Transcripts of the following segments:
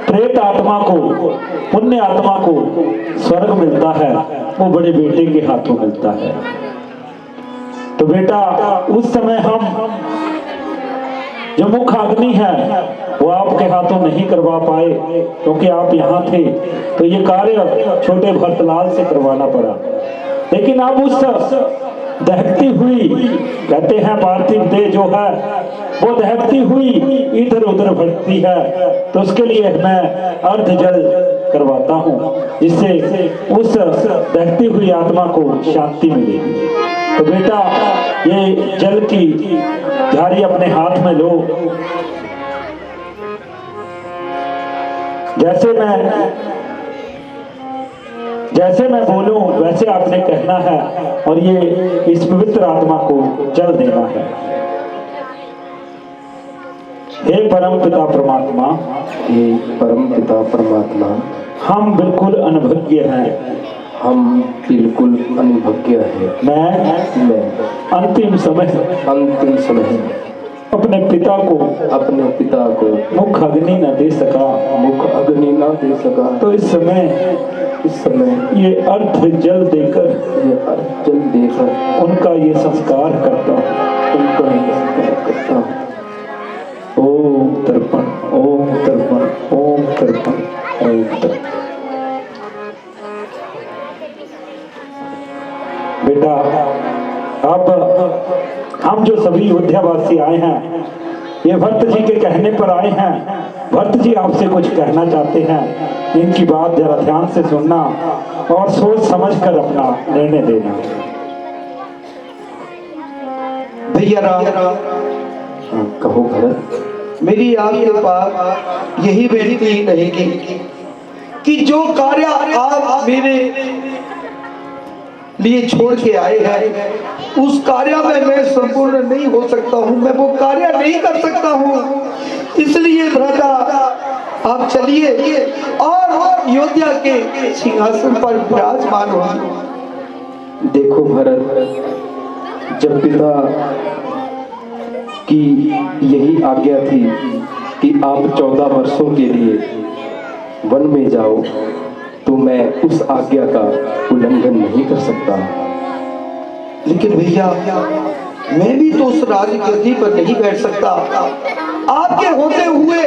प्रेत आत्मा को, पुण्य आत्मा को स्वर्ग मिलता है, वो बड़े बेटे के हाथों मिलता है। तो बेटा उस समय हम जो मुख्य अग्नि है वो आपके हाथों नहीं करवा पाए क्योंकि आप यहाँ थे, तो ये कार्य छोटे भरतलाल से करवाना पड़ा। लेकिन अब उस दहकती हुई, कहते हैं पार्थिव देह जो है वो दहकती हुई इधर उधर भटकती है, तो उसके लिए मैं अर्ध जल करवाता हूँ जिससे उस दहकती हुई आत्मा को शांति मिलेगी। तो बेटा ये जल की झारी अपने हाथ में लो। जैसे मैं बोलूं वैसे आपने कहना है और ये इस पवित्र आत्मा को जल देना है। हे परम पिता परमात्मा, हे परम पिता परमात्मा, हम बिल्कुल अनभिज्ञ हैं, हम बिल्कुल अनुभज्ञ हैं। मैं अंतिम समय अपने पिता को मुख अग्नि न दे सका, तो इस समय ये अर्थ जल देकर उनका ये संस्कार करता हूँ। ओम तर्पण, ओम तर्पण, ओम तर्पण, ओम तर्पण। बेटा अब हम जो सभी अयोध्यावासी आए हैं, ये भरत जी के कहने पर आए हैं। भरत जी आपसे कुछ कहना चाहते हैं, इनकी बात जरा ध्यान से सुनना और सोच समझ कर अपना निर्णय देना। भैया राम, कहो भरत। मेरी आपके पास यही बेनती रहेगी कि जो कार्य आप मेरे लिए छोड़ के आए हैं, उस कार्य में मैं संपूर्ण नहीं हो सकता हूँ, मैं वो कार्य नहीं कर सकता हूँ। इसलिए भ्राता आप चलिए और अयोध्या के सिंहासन पर विराजमान होइए। देखो भरत, जब पिता की यही आज्ञा थी कि आप 14 वर्षों के लिए वन में जाओ, तो मैं उस आज्ञा का उल्लंघन नहीं कर सकता। लेकिन भैया मैं भी तो उस राजगद्दी पर नहीं बैठ सकता। आपके होते हुए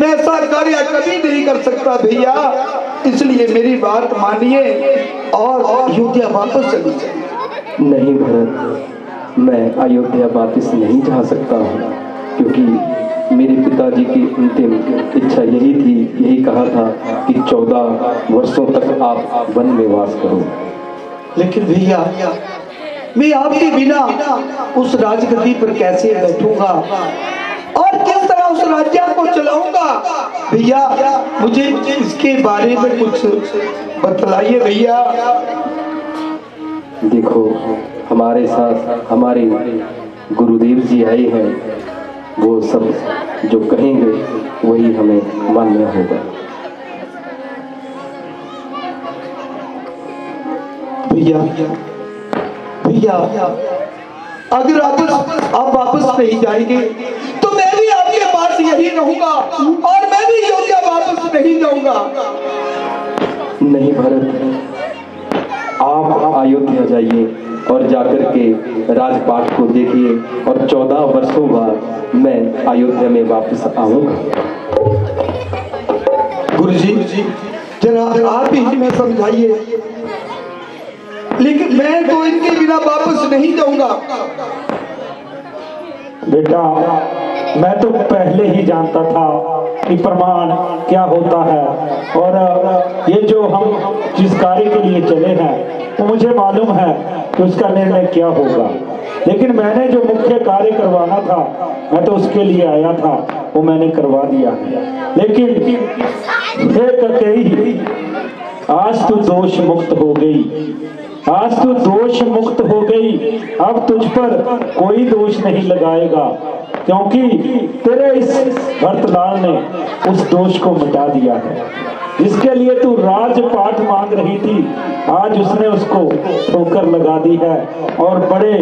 मैं ऐसा कार्य कभी नहीं कर सकता भैया। इसलिए मेरी बात मानिए और अयोध्या वापस चली जाइए। नहीं भरत, मैं अयोध्या वापस नहीं जा सकता हूँ, क्योंकि मेरे पिताजी की अंतिम इच्छा यही थी, यही कहा था कि 14 वर्षों तक आप वन में वास करो। लेकिन भैया मैं आपके बिना उस राजगद्दी पर कैसे बैठूंगा और किस तरह उस राज्य को चलाऊंगा? भैया मुझे इसके बारे में कुछ बतलाइए भैया। देखो, हमारे साथ हमारे गुरुदेव जी आए हैं, वो सब जो कहेंगे वही हमें मानना होगा। भैया अगर आप वापस नहीं जाएंगे तो मैं भी आपके पास यही रहूंगा और मैं भी अयोध्या वापस नहीं जाऊंगा। नहीं भरत, आप अयोध्या जाइए और जाकर के राजपाट को देखिए और 14 वर्षों बाद मैं अयोध्या में वापस आऊंगा। गुरुजी जरा आप ही हमें समझाइए, लेकिन मैं तो इनके बिना वापस नहीं जाऊंगा। बेटा मैं तो पहले ही जानता था कि प्रमाण क्या होता है, और ये जो हम जिस कार्य के लिए चले हैं तो मुझे मालूम है कि उसका निर्णय क्या होगा। लेकिन मैंने जो मुख्य कार्य करवाना था, मैं तो उसके लिए आया था, वो मैंने करवा दिया। लेकिन हे ककेई, आज तू दोष मुक्त हो गई, आज तू दोष मुक्त हो गई। अब तुझ पर कोई दोष नहीं लगाएगा, क्योंकि तेरे इस भरतलाल ने उस दोष को मिटा दिया है। जिसके लिए तू राजपाट मांग रही थी, आज उसने उसको ठोकर लगा दी है और बड़े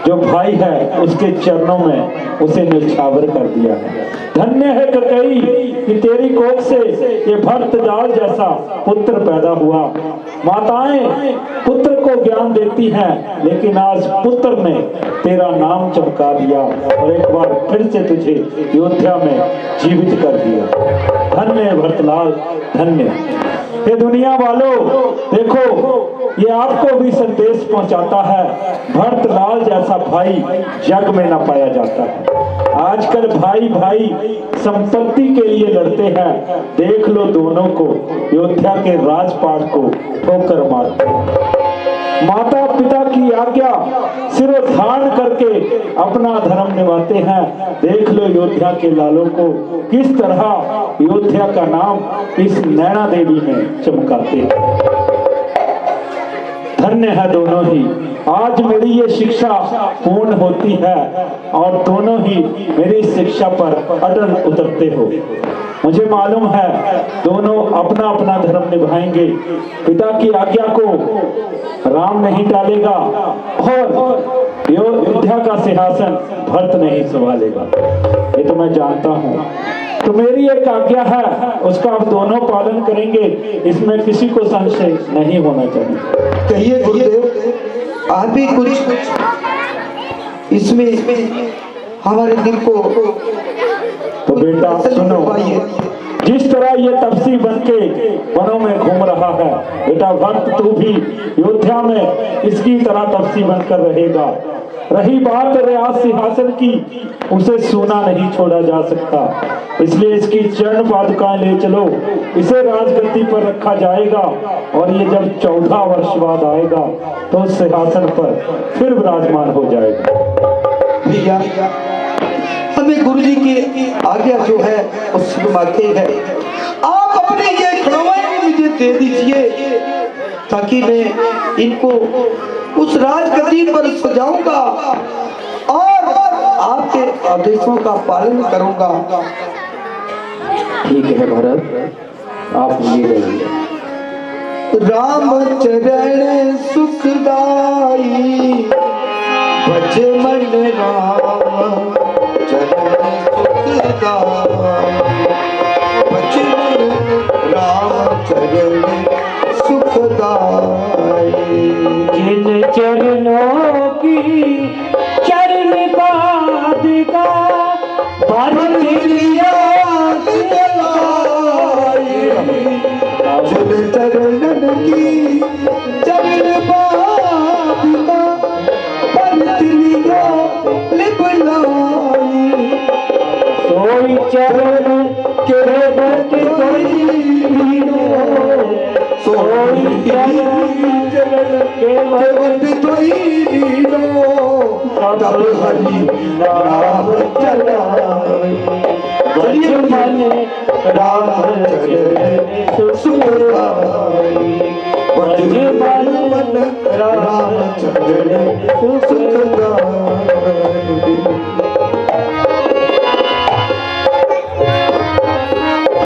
जो भाई है उसके चरणों में उसे न्यौछावर कर दिया है। धन्य है कैकेयी कि तेरी कोख से ये भक्त जाल जैसा पुत्र पैदा हुआ। माताएं पुत्र को ज्ञान देती हैं, लेकिन आज पुत्र ने तेरा नाम चमका दिया और एक बार फिर से तुझे अयोध्या में जीवित कर दिया। धन्य है भरतलाल, धन्य। ये दुनिया वालों देखो, ये आपको भी संदेश पहुंचाता है, भरतलाल जैसा भाई जग में न पाया जाता है। आजकल भाई भाई संपत्ति के लिए लड़ते हैं। देख लो दोनों को, अयोध्या के राजपाट को ठोकर मारते हैं। माता पिता की आज्ञा सिरोधारण करके अपना धर्म निभाते हैं। देख लो अयोध्या के लालों को, किस तरह अयोध्या का नाम इस नैना देवी में चमकाते हैं। धन्य है दोनों ही। आज मेरी ये शिक्षा पूर्ण होती है और दोनों ही मेरी शिक्षा पर अटल उतरते हो। मुझे मालूम है दोनों अपना अपना धर्म निभाएंगे। पिता की आज्ञा को राम नहीं टालेगा और अयोध्या का सिंहासन भरत नहीं संभालेगा, ये तो मैं जानता हूँ। तो मेरी एक आज्ञा है, उसका आप दोनों पालन करेंगे, इसमें किसी को संशय नहीं होना चाहिए। कहिए गुरुदेव, आप भी कुछ इसमें हमारे दिल को। तो बेटा सुनो, जिस तरह ये तपसी बनके वनों में घूम रहा है, बेटा भक्त तू भी अयोध्या में इसकी तरह तपसी बनकर रहेगा। रही बात रियासत सिंहासन की, उसे सूना नहीं छोड़ा जा सकता, इसलिए इसकी चरण पादुकाएं ले चलो। इसे राजगद्दी पर रखा जाएगा और ये जब 14 वर्ष बाद आएगा तो उस सिंहासन पर फिर विराजमान हो जाएगा। भैया, हमें गुरुजी की आज्ञा जो है वो सुनवाते है। आप अपने ये खड़वाएं मुझे दे दीजिए ताकि मैं इनको उस राजगद्दी पर सजाऊंगा और आपके आदेशों का पालन करूंगा। ठीक है भरत, आप ले जाइए। राम चरण सुखदाई भज मन राम चरण सुखदाई भज मन राम चरण सुखदाई। जिन चरणों की चरण पादुका भरत लिया जिन चरणन की चरण पादुका भरत लिया लिपलाई। सोई चरण के भक्त कोई सोई चरण के भक्त तब हरि नाम चलाए भज मन राम चरण सुखदाई भज मन राम चरण सुखदाई।